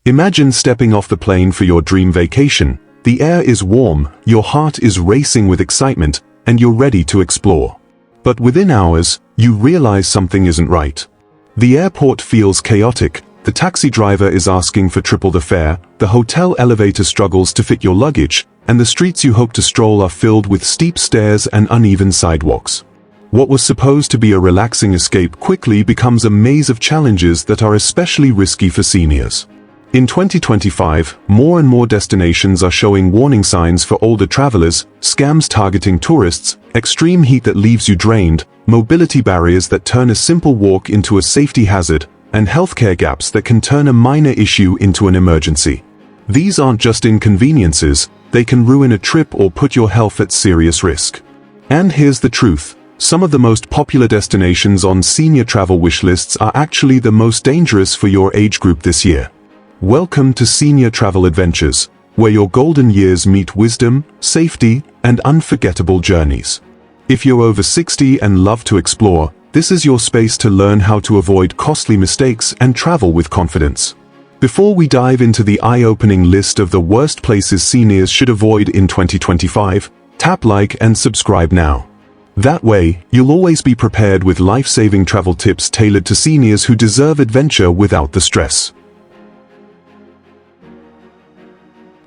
Imagine stepping off the plane for your dream vacation. The air is warm, your heart is racing with excitement, and you're ready to explore. But within hours, you realize something isn't right. The airport feels chaotic, the taxi driver is asking for triple the fare, the hotel elevator struggles to fit your luggage, and the streets you hope to stroll are filled with steep stairs and uneven sidewalks. What was supposed to be a relaxing escape quickly becomes a maze of challenges that are especially risky for seniors. In 2025, more and more destinations are showing warning signs for older travelers, scams targeting tourists, extreme heat that leaves you drained, mobility barriers that turn a simple walk into a safety hazard, and healthcare gaps that can turn a minor issue into an emergency. These aren't just inconveniences, they can ruin a trip or put your health at serious risk. And here's the truth. Some of the most popular destinations on senior travel wish lists are actually the most dangerous for your age group this year. Welcome to Senior Travel Adventures, where your golden years meet wisdom, safety, and unforgettable journeys. If you're over 60 and love to explore, this is your space to learn how to avoid costly mistakes and travel with confidence. Before we dive into the eye-opening list of the worst places seniors should avoid in 2025, tap like and subscribe now. That way, you'll always be prepared with life-saving travel tips tailored to seniors who deserve adventure without the stress.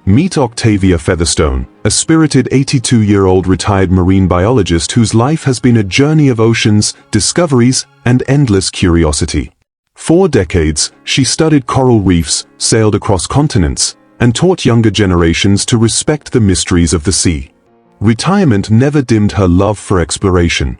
Meet Octavia Featherstone, a spirited 82-year-old retired marine biologist whose life has been a journey of oceans, discoveries, and endless curiosity. For decades, she studied coral reefs, sailed across continents, and taught younger generations to respect the mysteries of the sea. Retirement never dimmed her love for exploration.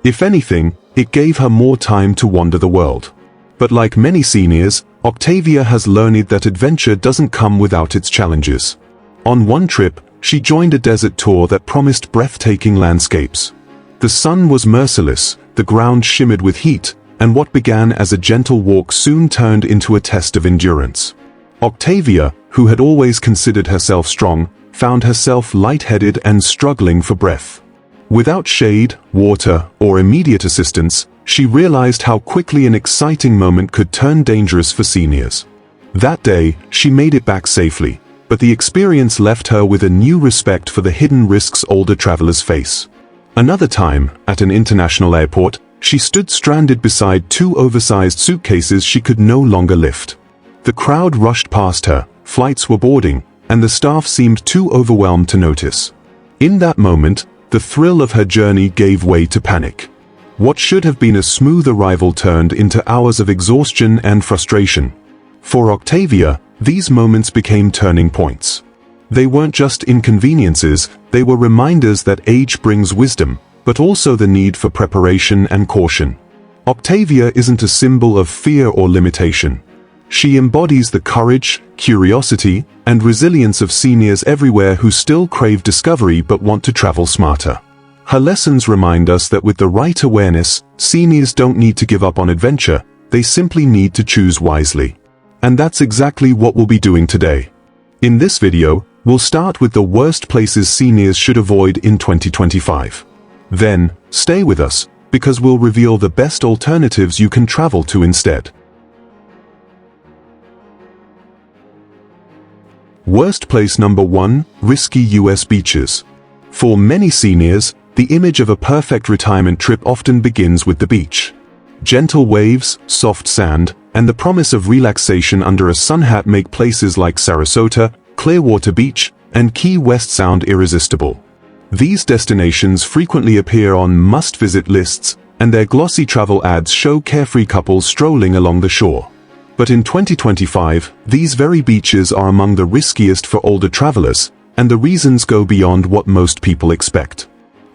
If anything, it gave her more time to wander the world. But like many seniors, Octavia has learned that adventure doesn't come without its challenges. On one trip, she joined a desert tour that promised breathtaking landscapes. The sun was merciless, the ground shimmered with heat, and what began as a gentle walk soon turned into a test of endurance. Octavia, who had always considered herself strong, found herself lightheaded and struggling for breath. Without shade, water, or immediate assistance, she realized how quickly an exciting moment could turn dangerous for seniors. That day, she made it back safely, but the experience left her with a new respect for the hidden risks older travelers face. Another time, at an international airport, she stood stranded beside two oversized suitcases she could no longer lift. The crowd rushed past her, flights were boarding, and the staff seemed too overwhelmed to notice. In that moment, the thrill of her journey gave way to panic. What should have been a smooth arrival turned into hours of exhaustion and frustration. For Octavia, these moments became turning points. They weren't just inconveniences, they were reminders that age brings wisdom, but also the need for preparation and caution. Octavia isn't a symbol of fear or limitation. She embodies the courage, curiosity, and resilience of seniors everywhere who still crave discovery but want to travel smarter. Her lessons remind us that with the right awareness, seniors don't need to give up on adventure, they simply need to choose wisely. And that's exactly what we'll be doing today. In this video, we'll start with the worst places seniors should avoid in 2025. Then, stay with us, because we'll reveal the best alternatives you can travel to instead. Worst place number 1, risky US beaches. For many seniors, the image of a perfect retirement trip often begins with the beach. Gentle waves, soft sand, and the promise of relaxation under a sun hat make places like Sarasota, Clearwater Beach, and Key West sound irresistible. These destinations frequently appear on must-visit lists, and their glossy travel ads show carefree couples strolling along the shore. But in 2025, these very beaches are among the riskiest for older travelers, and the reasons go beyond what most people expect.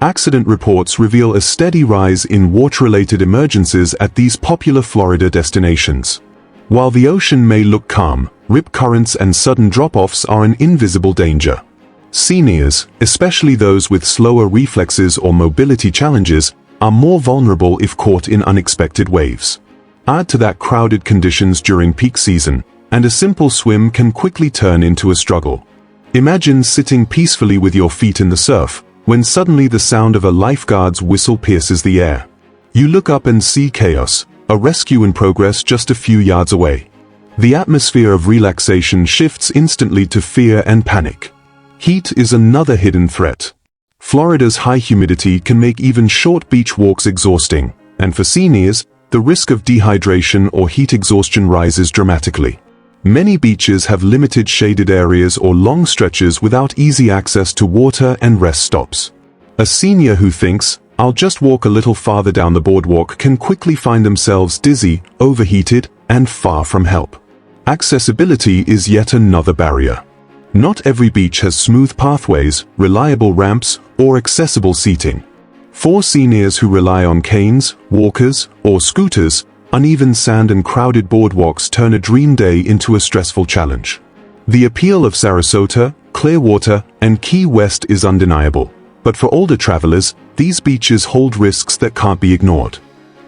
Accident reports reveal a steady rise in water-related emergencies at these popular Florida destinations. While the ocean may look calm, rip currents and sudden drop-offs are an invisible danger. Seniors, especially those with slower reflexes or mobility challenges, are more vulnerable if caught in unexpected waves. Add to that crowded conditions during peak season, and a simple swim can quickly turn into a struggle. Imagine sitting peacefully with your feet in the surf, when suddenly the sound of a lifeguard's whistle pierces the air. You look up and see chaos, a rescue in progress just a few yards away. The atmosphere of relaxation shifts instantly to fear and panic. Heat is another hidden threat. Florida's high humidity can make even short beach walks exhausting, and for seniors, the risk of dehydration or heat exhaustion rises dramatically. Many beaches have limited shaded areas or long stretches without easy access to water and rest stops. A senior who thinks, "I'll just walk a little farther down the boardwalk," can quickly find themselves dizzy, overheated, and far from help. Accessibility is yet another barrier. Not every beach has smooth pathways, reliable ramps, or accessible seating. For seniors who rely on canes, walkers, or scooters, uneven sand and crowded boardwalks turn a dream day into a stressful challenge. The appeal of Sarasota, Clearwater, and Key West is undeniable, but for older travelers, these beaches hold risks that can't be ignored.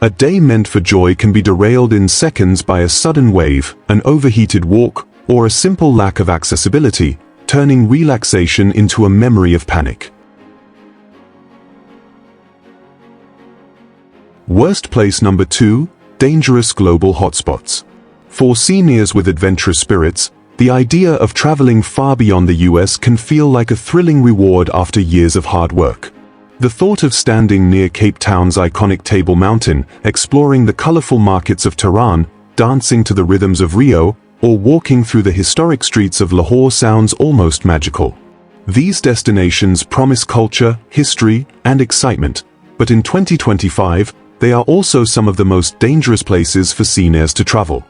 A day meant for joy can be derailed in seconds by a sudden wave, an overheated walk, or a simple lack of accessibility, turning relaxation into a memory of panic. Worst place number 2, dangerous global hotspots. For seniors with adventurous spirits, the idea of traveling far beyond the US can feel like a thrilling reward after years of hard work. The thought of standing near Cape Town's iconic Table Mountain, exploring the colorful markets of Tehran, dancing to the rhythms of Rio, or walking through the historic streets of Lahore sounds almost magical. These destinations promise culture, history, and excitement, but in 2025, they are also some of the most dangerous places for seniors to travel.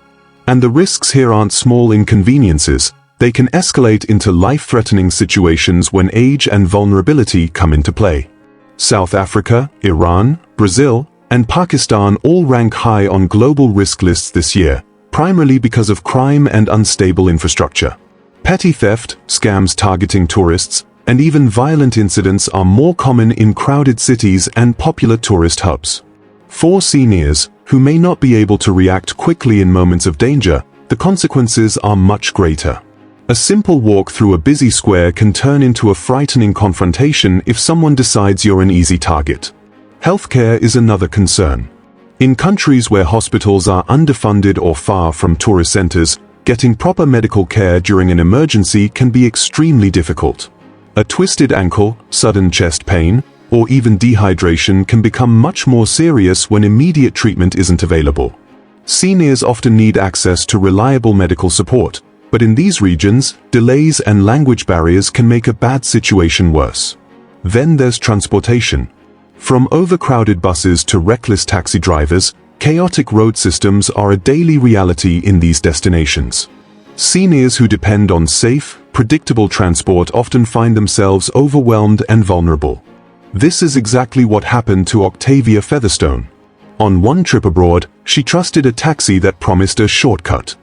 And the risks here aren't small inconveniences, they can escalate into life-threatening situations when age and vulnerability come into play. South Africa, Iran, Brazil, and Pakistan all rank high on global risk lists this year, primarily because of crime and unstable infrastructure. Petty theft, scams targeting tourists, and even violent incidents are more common in crowded cities and popular tourist hubs. For seniors, who may not be able to react quickly in moments of danger, the consequences are much greater. A simple walk through a busy square can turn into a frightening confrontation if someone decides you're an easy target. Healthcare is another concern. In countries where hospitals are underfunded or far from tourist centers, getting proper medical care during an emergency can be extremely difficult. A twisted ankle, sudden chest pain, or even dehydration can become much more serious when immediate treatment isn't available. Seniors often need access to reliable medical support, but in these regions, delays and language barriers can make a bad situation worse. Then there's transportation. From overcrowded buses to reckless taxi drivers, chaotic road systems are a daily reality in these destinations. Seniors who depend on safe, predictable transport often find themselves overwhelmed and vulnerable. This is exactly what happened to Octavia Featherstone. On one trip abroad, she trusted a taxi that promised a shortcut.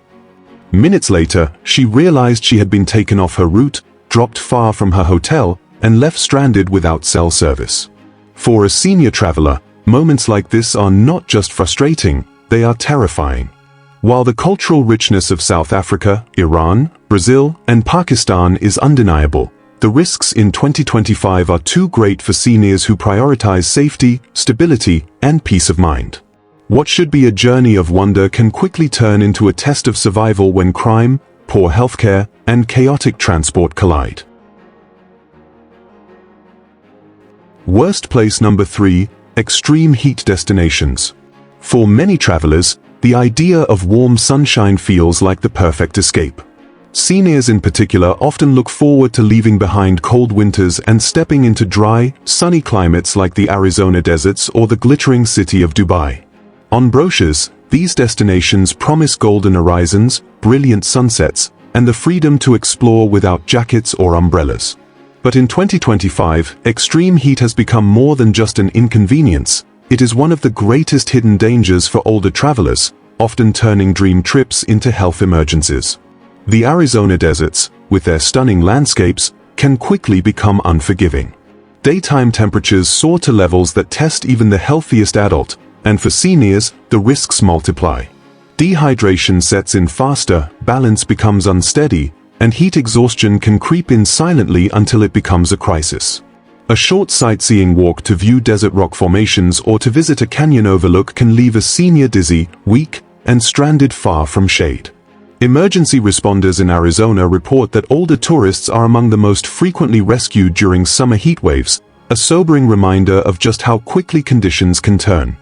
Minutes later, she realized she had been taken off her route, dropped far from her hotel, and left stranded without cell service. For a senior traveler, moments like this are not just frustrating, they are terrifying. While the cultural richness of South Africa, Iran, Brazil, and Pakistan is undeniable, the risks in 2025 are too great for seniors who prioritize safety, stability, and peace of mind. What should be a journey of wonder can quickly turn into a test of survival when crime, poor healthcare, and chaotic transport collide. Worst place number 3, extreme heat destinations. For many travelers, the idea of warm sunshine feels like the perfect escape. Seniors in particular often look forward to leaving behind cold winters and stepping into dry, sunny climates like the Arizona deserts or the glittering city of Dubai. On brochures, these destinations promise golden horizons, brilliant sunsets, and the freedom to explore without jackets or umbrellas. But in 2025, extreme heat has become more than just an inconvenience. It is one of the greatest hidden dangers for older travelers, often turning dream trips into health emergencies. The Arizona deserts, with their stunning landscapes, can quickly become unforgiving. Daytime temperatures soar to levels that test even the healthiest adult, and for seniors, the risks multiply. Dehydration sets in faster, balance becomes unsteady, and heat exhaustion can creep in silently until it becomes a crisis. A short sightseeing walk to view desert rock formations or to visit a canyon overlook can leave a senior dizzy, weak, and stranded far from shade. Emergency responders in Arizona report that older tourists are among the most frequently rescued during summer heat waves, a sobering reminder of just how quickly conditions can turn.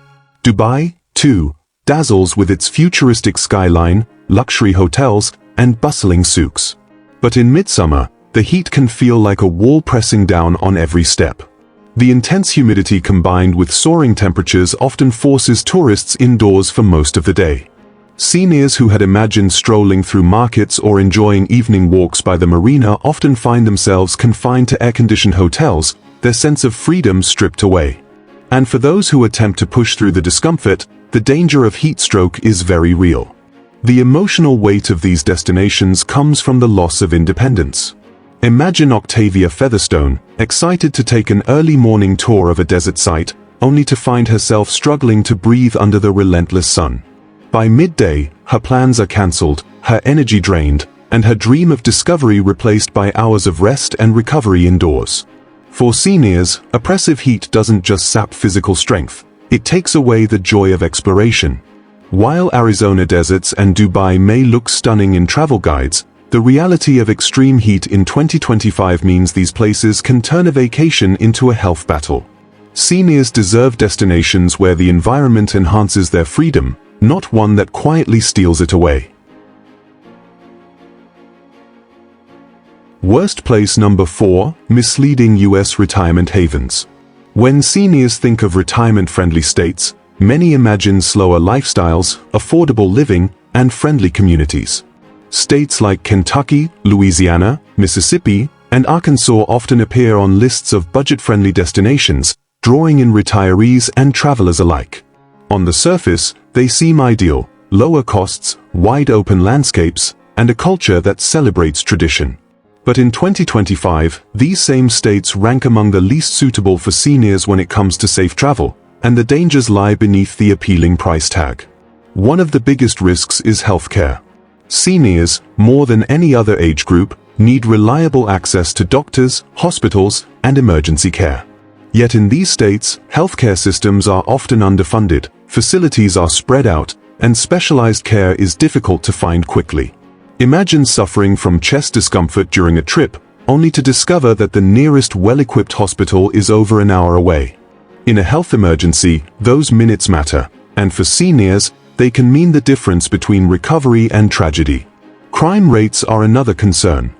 Dubai, too, dazzles with its futuristic skyline, luxury hotels, and bustling souks. But in midsummer, the heat can feel like a wall pressing down on every step. The intense humidity combined with soaring temperatures often forces tourists indoors for most of the day. Seniors who had imagined strolling through markets or enjoying evening walks by the marina often find themselves confined to air-conditioned hotels, their sense of freedom stripped away. And for those who attempt to push through the discomfort, the danger of heat stroke is very real. The emotional weight of these destinations comes from the loss of independence. Imagine Octavia Featherstone, excited to take an early morning tour of a desert site, only to find herself struggling to breathe under the relentless sun. By midday, her plans are cancelled, her energy drained, and her dream of discovery replaced by hours of rest and recovery indoors. For seniors, oppressive heat doesn't just sap physical strength, it takes away the joy of exploration. While Arizona deserts and Dubai may look stunning in travel guides, the reality of extreme heat in 2025 means these places can turn a vacation into a health battle. Seniors deserve destinations where the environment enhances their freedom, not one that quietly steals it away. Worst place number 4, misleading U.S. retirement havens. When seniors think of retirement-friendly states, many imagine slower lifestyles, affordable living, and friendly communities. States like Kentucky, Louisiana, Mississippi, and Arkansas often appear on lists of budget-friendly destinations, drawing in retirees and travelers alike. On the surface, they seem ideal: lower costs, wide-open landscapes, and a culture that celebrates tradition. But in 2025, these same states rank among the least suitable for seniors when it comes to safe travel, and the dangers lie beneath the appealing price tag. One of the biggest risks is healthcare. Seniors, more than any other age group, need reliable access to doctors, hospitals, and emergency care. Yet in these states, healthcare systems are often underfunded, facilities are spread out, and specialized care is difficult to find quickly. Imagine suffering from chest discomfort during a trip, only to discover that the nearest well-equipped hospital is over an hour away. In a health emergency, those minutes matter, and for seniors, they can mean the difference between recovery and tragedy. Crime rates are another concern.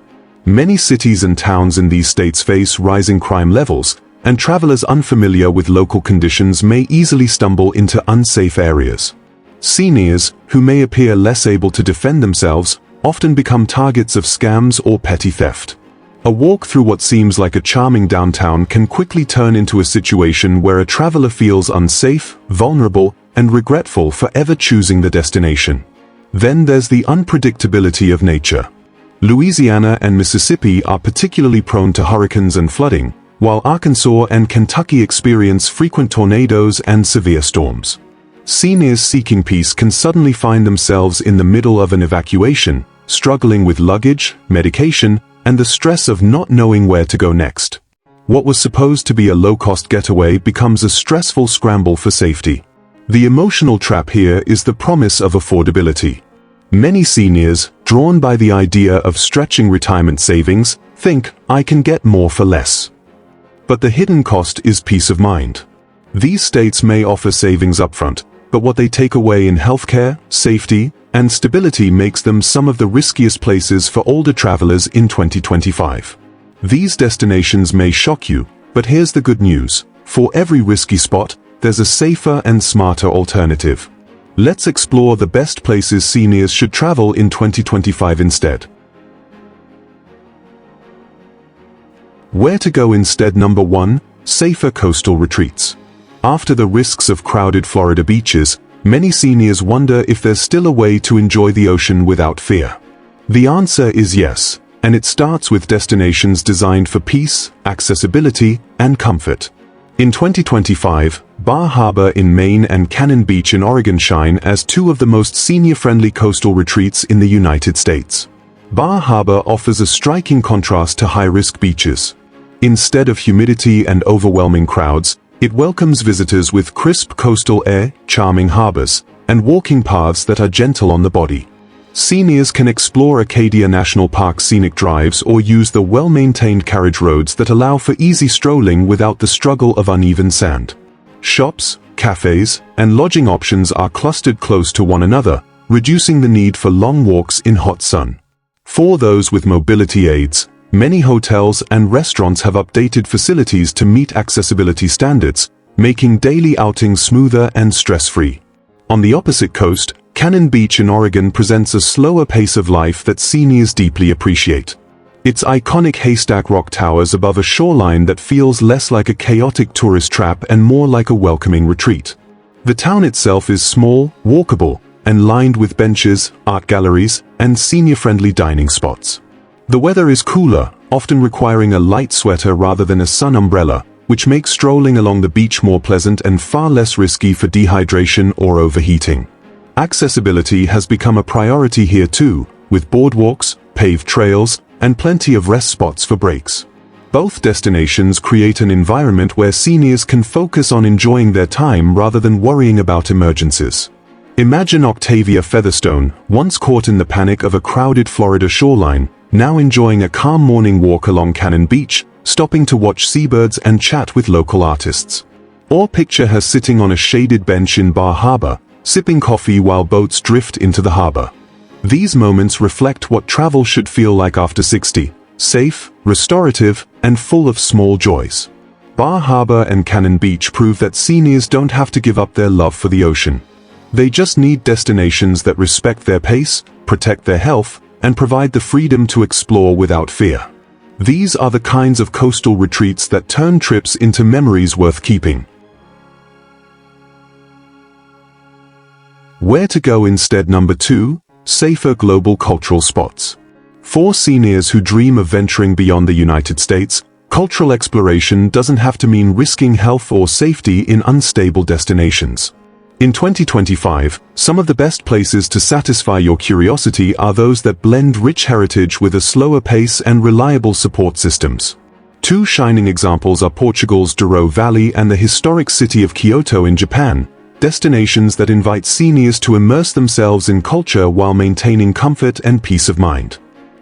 Many cities and towns in these states face rising crime levels, and travelers unfamiliar with local conditions may easily stumble into unsafe areas. Seniors, who may appear less able to defend themselves, often become targets of scams or petty theft. A walk through what seems like a charming downtown can quickly turn into a situation where a traveler feels unsafe, vulnerable, and regretful for ever choosing the destination. Then there's the unpredictability of nature. Louisiana and Mississippi are particularly prone to hurricanes and flooding, while Arkansas and Kentucky experience frequent tornadoes and severe storms. Seniors seeking peace can suddenly find themselves in the middle of an evacuation, struggling with luggage, medication, and the stress of not knowing where to go next. What was supposed to be a low-cost getaway becomes a stressful scramble for safety. The emotional trap here is the promise of affordability. Many seniors, drawn by the idea of stretching retirement savings, think, "I can get more for less." But the hidden cost is peace of mind. These states may offer savings upfront, but what they take away in healthcare, safety, and stability makes them some of the riskiest places for older travelers in 2025. These destinations may shock you, but here's the good news. For every risky spot, there's a safer and smarter alternative. Let's explore the best places seniors should travel in 2025 instead. Where to go instead? Number 1, safer coastal retreats. After the risks of crowded Florida beaches, many seniors wonder if there's still a way to enjoy the ocean without fear. The answer is yes, and it starts with destinations designed for peace, accessibility, and comfort. In 2025, Bar Harbor in Maine and Cannon Beach in Oregon shine as two of the most senior-friendly coastal retreats in the United States. Bar Harbor offers a striking contrast to high-risk beaches. Instead of humidity and overwhelming crowds, it welcomes visitors with crisp coastal air, charming harbors, and walking paths that are gentle on the body. Seniors can explore Acadia National Park scenic drives or use the well-maintained carriage roads that allow for easy strolling without the struggle of uneven sand. Shops, cafes, and lodging options are clustered close to one another, reducing the need for long walks in hot sun. For those with mobility aids, many hotels and restaurants have updated facilities to meet accessibility standards, making daily outings smoother and stress-free. On the opposite coast, Cannon Beach in Oregon presents a slower pace of life that seniors deeply appreciate. Its iconic haystack rock towers above a shoreline that feels less like a chaotic tourist trap and more like a welcoming retreat. The town itself is small, walkable, and lined with benches, art galleries, and senior-friendly dining spots. The weather is cooler, often requiring a light sweater rather than a sun umbrella, which makes strolling along the beach more pleasant and far less risky for dehydration or overheating. Accessibility has become a priority here too, with boardwalks, paved trails, and plenty of rest spots for breaks. Both destinations create an environment where seniors can focus on enjoying their time rather than worrying about emergencies. Imagine Octavia Featherstone, once caught in the panic of a crowded Florida shoreline, now enjoying a calm morning walk along Cannon Beach, stopping to watch seabirds and chat with local artists. Or picture her sitting on a shaded bench in Bar Harbor, sipping coffee while boats drift into the harbor. These moments reflect what travel should feel like after 60, safe, restorative, and full of small joys. Bar Harbor and Cannon Beach prove that seniors don't have to give up their love for the ocean. They just need destinations that respect their pace, protect their health, and provide the freedom to explore without fear. These are the kinds of coastal retreats that turn trips into memories worth keeping. Where to go instead? Number 2, safer global cultural spots. For seniors who dream of venturing beyond the United States, cultural exploration doesn't have to mean risking health or safety in unstable destinations. In 2025, some of the best places to satisfy your curiosity are those that blend rich heritage with a slower pace and reliable support systems. Two shining examples are Portugal's Douro Valley and the historic city of Kyoto in Japan, destinations that invite seniors to immerse themselves in culture while maintaining comfort and peace of mind.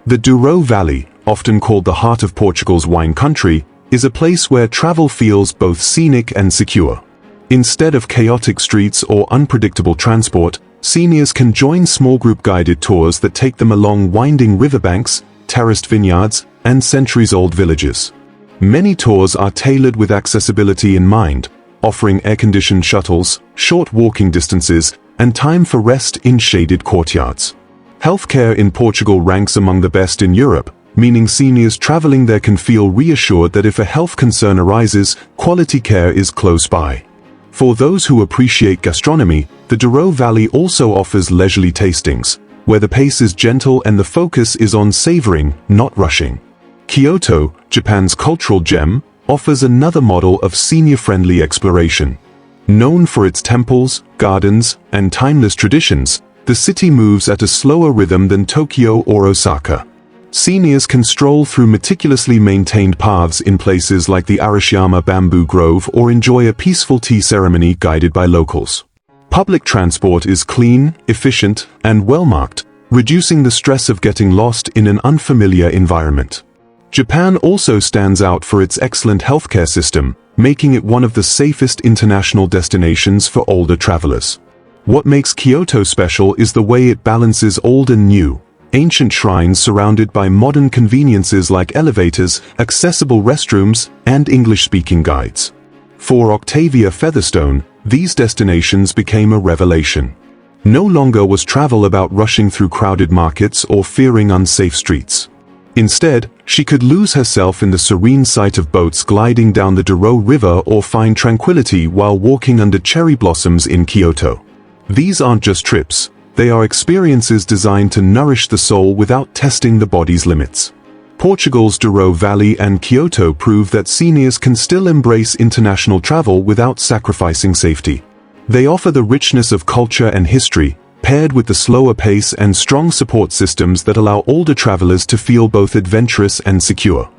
The Douro Valley, often called the heart of Portugal's wine country, is a place where travel feels both scenic and secure. Instead of chaotic streets or unpredictable transport, seniors can join small group guided tours that take them along winding riverbanks, terraced vineyards, and centuries-old villages. Many tours are tailored with accessibility in mind, offering air-conditioned shuttles, short walking distances, and time for rest in shaded courtyards. Healthcare in Portugal ranks among the best in Europe, meaning seniors traveling there can feel reassured that if a health concern arises, quality care is close by. For those who appreciate gastronomy, the Douro Valley also offers leisurely tastings, where the pace is gentle and the focus is on savoring, not rushing. Kyoto, Japan's cultural gem, offers another model of senior-friendly exploration. Known for its temples, gardens, and timeless traditions, the city moves at a slower rhythm than Tokyo or Osaka. Seniors can stroll through meticulously maintained paths in places like the Arashiyama Bamboo Grove or enjoy a peaceful tea ceremony guided by locals. Public transport is clean, efficient, and well-marked, reducing the stress of getting lost in an unfamiliar environment. Japan also stands out for its excellent healthcare system, making it one of the safest international destinations for older travelers. What makes Kyoto special is the way it balances old and new, ancient shrines surrounded by modern conveniences like elevators, accessible restrooms, and English-speaking guides. For Octavia Featherstone, these destinations became a revelation. No longer was travel about rushing through crowded markets or fearing unsafe streets. Instead, she could lose herself in the serene sight of boats gliding down the Douro River or find tranquility while walking under cherry blossoms in Kyoto. These aren't just trips, they are experiences designed to nourish the soul without testing the body's limits. Portugal's Douro Valley and Kyoto prove that seniors can still embrace international travel without sacrificing safety. They offer the richness of culture and history, paired with the slower pace and strong support systems that allow older travelers to feel both adventurous and secure.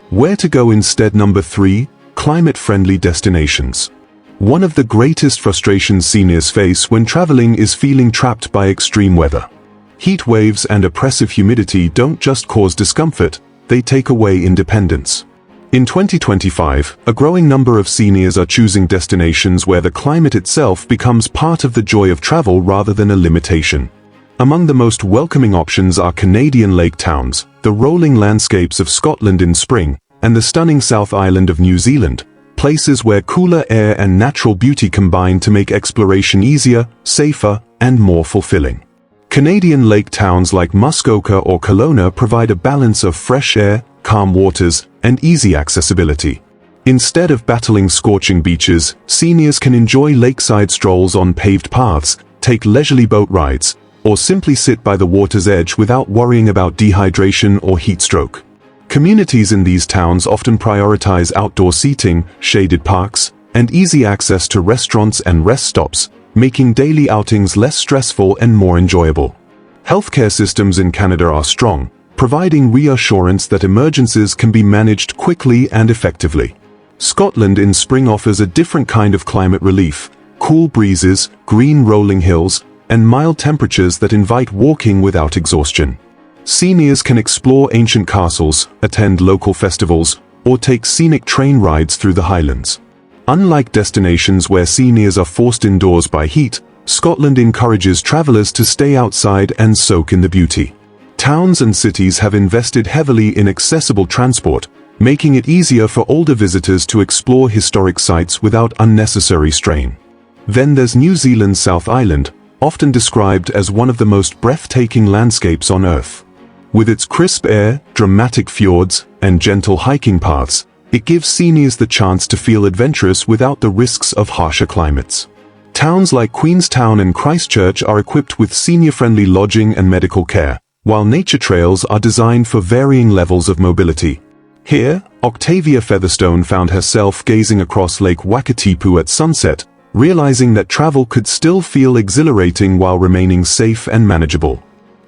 Where to go instead? Number 3, climate-friendly destinations. One of the greatest frustrations seniors face when traveling is feeling trapped by extreme weather. Heat waves and oppressive humidity don't just cause discomfort, they take away independence. In 2025, a growing number of seniors are choosing destinations where the climate itself becomes part of the joy of travel rather than a limitation. Among the most welcoming options are Canadian lake towns, the rolling landscapes of Scotland in spring, and the stunning South Island of New Zealand, places where cooler air and natural beauty combine to make exploration easier, safer, and more fulfilling. Canadian lake towns like Muskoka or Kelowna provide a balance of fresh air, calm waters, and easy accessibility. Instead of battling scorching beaches, seniors can enjoy lakeside strolls on paved paths, take leisurely boat rides, or simply sit by the water's edge without worrying about dehydration or heat stroke. Communities in these towns often prioritize outdoor seating, shaded parks, and easy access to restaurants and rest stops, making daily outings less stressful and more enjoyable. Healthcare systems in Canada are strong, providing reassurance that emergencies can be managed quickly and effectively. Scotland in spring offers a different kind of climate relief: cool breezes, green rolling hills, and mild temperatures that invite walking without exhaustion. Seniors can explore ancient castles, attend local festivals, or take scenic train rides through the Highlands. Unlike destinations where seniors are forced indoors by heat, Scotland encourages travelers to stay outside and soak in the beauty. Towns and cities have invested heavily in accessible transport, making it easier for older visitors to explore historic sites without unnecessary strain. Then there's New Zealand's South Island, often described as one of the most breathtaking landscapes on Earth. With its crisp air, dramatic fjords, and gentle hiking paths, it gives seniors the chance to feel adventurous without the risks of harsher climates. Towns like Queenstown and Christchurch are equipped with senior-friendly lodging and medical care, while nature trails are designed for varying levels of mobility. Here, Octavia Featherstone found herself gazing across Lake Wakatipu at sunset, realizing that travel could still feel exhilarating while remaining safe and manageable.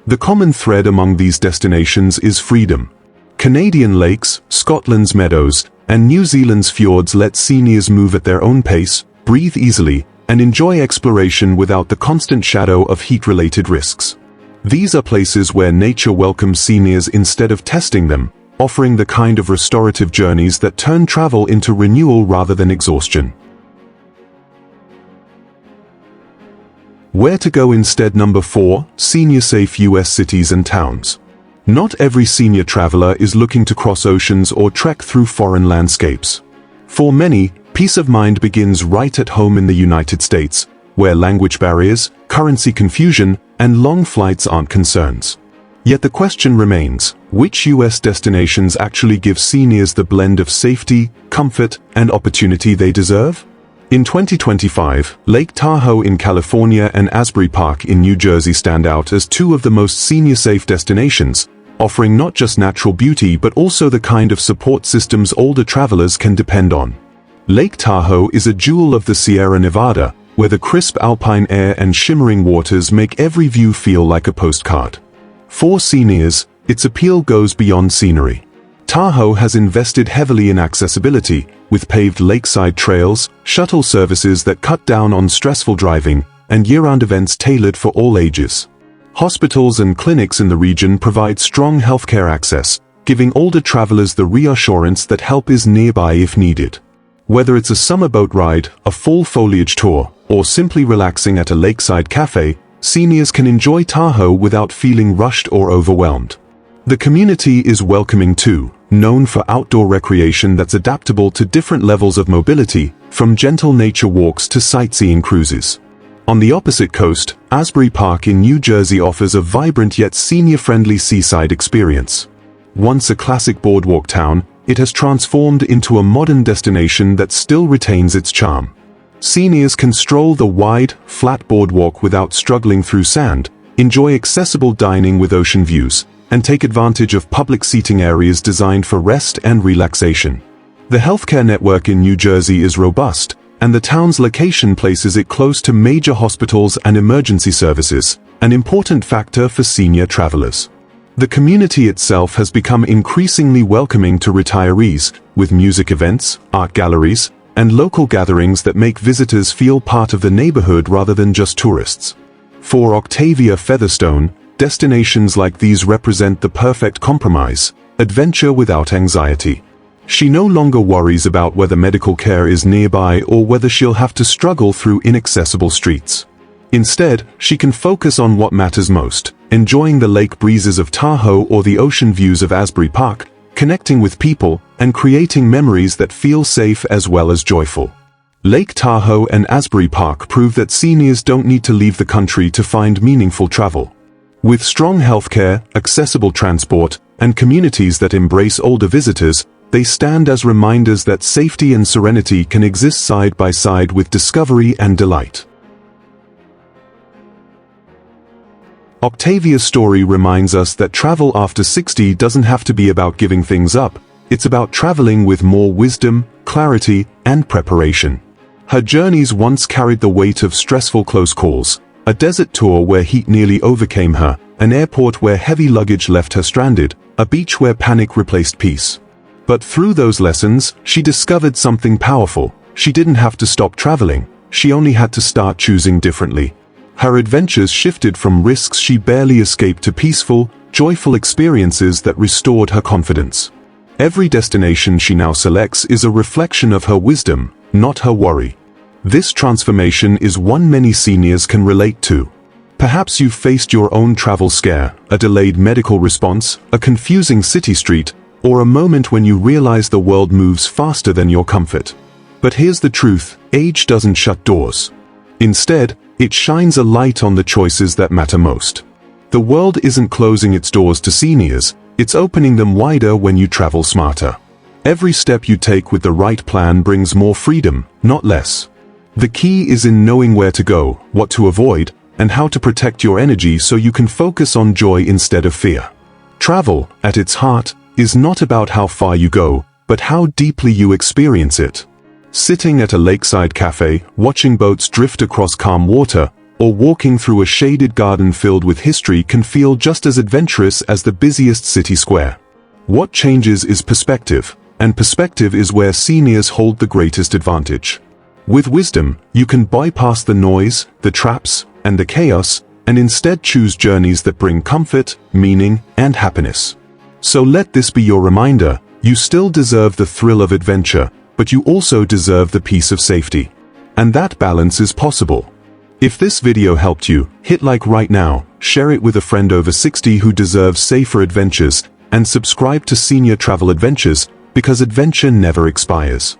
The common thread among these destinations is freedom. Canadian lakes, Scotland's meadows, and New Zealand's fjords let seniors move at their own pace, breathe easily, and enjoy exploration without the constant shadow of heat-related risks. These are places where nature welcomes seniors instead of testing them, offering the kind of restorative journeys that turn travel into renewal rather than exhaustion. Where to go instead? Number 4, senior-safe U.S. cities and towns. Not every senior traveler is looking to cross oceans or trek through foreign landscapes. For many, peace of mind begins right at home in the United States, where language barriers, currency confusion, and long flights aren't concerns. Yet the question remains, which U.S. destinations actually give seniors the blend of safety, comfort, and opportunity they deserve? In 2025, Lake Tahoe in California and Asbury Park in New Jersey stand out as two of the most senior-safe destinations, offering not just natural beauty but also the kind of support systems older travelers can depend on. Lake Tahoe is a jewel of the Sierra Nevada, where the crisp alpine air and shimmering waters make every view feel like a postcard. For seniors, its appeal goes beyond scenery. Tahoe has invested heavily in accessibility, with paved lakeside trails, shuttle services that cut down on stressful driving, and year-round events tailored for all ages. Hospitals and clinics in the region provide strong healthcare access, giving older travelers the reassurance that help is nearby if needed. Whether it's a summer boat ride, a fall foliage tour, or simply relaxing at a lakeside cafe, seniors can enjoy Tahoe without feeling rushed or overwhelmed. The community is welcoming too, known for outdoor recreation that's adaptable to different levels of mobility, from gentle nature walks to sightseeing cruises. On the opposite coast, Asbury Park in New Jersey offers a vibrant yet senior-friendly seaside experience. Once a classic boardwalk town, it has transformed into a modern destination that still retains its charm. Seniors can stroll the wide, flat boardwalk without struggling through sand, enjoy accessible dining with ocean views, and take advantage of public seating areas designed for rest and relaxation. The healthcare network in New Jersey is robust, and the town's location places it close to major hospitals and emergency services, an important factor for senior travelers. The community itself has become increasingly welcoming to retirees, with music events, art galleries, and local gatherings that make visitors feel part of the neighborhood rather than just tourists. For Octavia Featherstone, destinations like these represent the perfect compromise: adventure without anxiety. She no longer worries about whether medical care is nearby or whether she'll have to struggle through inaccessible streets. Instead, she can focus on what matters most: enjoying the lake breezes of Tahoe or the ocean views of Asbury Park, connecting with people, and creating memories that feel safe as well as joyful. Lake Tahoe and Asbury Park prove that seniors don't need to leave the country to find meaningful travel. With strong healthcare, accessible transport, and communities that embrace older visitors, they stand as reminders that safety and serenity can exist side by side with discovery and delight. Octavia's story reminds us that travel after 60 doesn't have to be about giving things up. It's about traveling with more wisdom, clarity, and preparation. Her journeys once carried the weight of stressful close calls: a desert tour where heat nearly overcame her, an airport where heavy luggage left her stranded, a beach where panic replaced peace. But through those lessons, she discovered something powerful. She didn't have to stop traveling. She only had to start choosing differently. Her adventures shifted from risks she barely escaped to peaceful, joyful experiences that restored her confidence. Every destination she now selects is a reflection of her wisdom, not her worry. This transformation is one many seniors can relate to. Perhaps you've faced your own travel scare: a delayed medical response, a confusing city street, or a moment when you realize the world moves faster than your comfort. But here's the truth: age doesn't shut doors. Instead, it shines a light on the choices that matter most. The world isn't closing its doors to seniors, it's opening them wider when you travel smarter. Every step you take with the right plan brings more freedom, not less. The key is in knowing where to go, what to avoid, and how to protect your energy so you can focus on joy instead of fear. Travel, at its heart, is not about how far you go, but how deeply you experience it. Sitting at a lakeside cafe, watching boats drift across calm water, or walking through a shaded garden filled with history can feel just as adventurous as the busiest city square. What changes is perspective, and perspective is where seniors hold the greatest advantage. With wisdom, you can bypass the noise, the traps, and the chaos, and instead choose journeys that bring comfort, meaning, and happiness. So let this be your reminder: you still deserve the thrill of adventure, but you also deserve the peace of safety. And that balance is possible. If this video helped you, hit like right now, share it with a friend over 60 who deserves safer adventures, and subscribe to Senior Travel Adventures, because adventure never expires.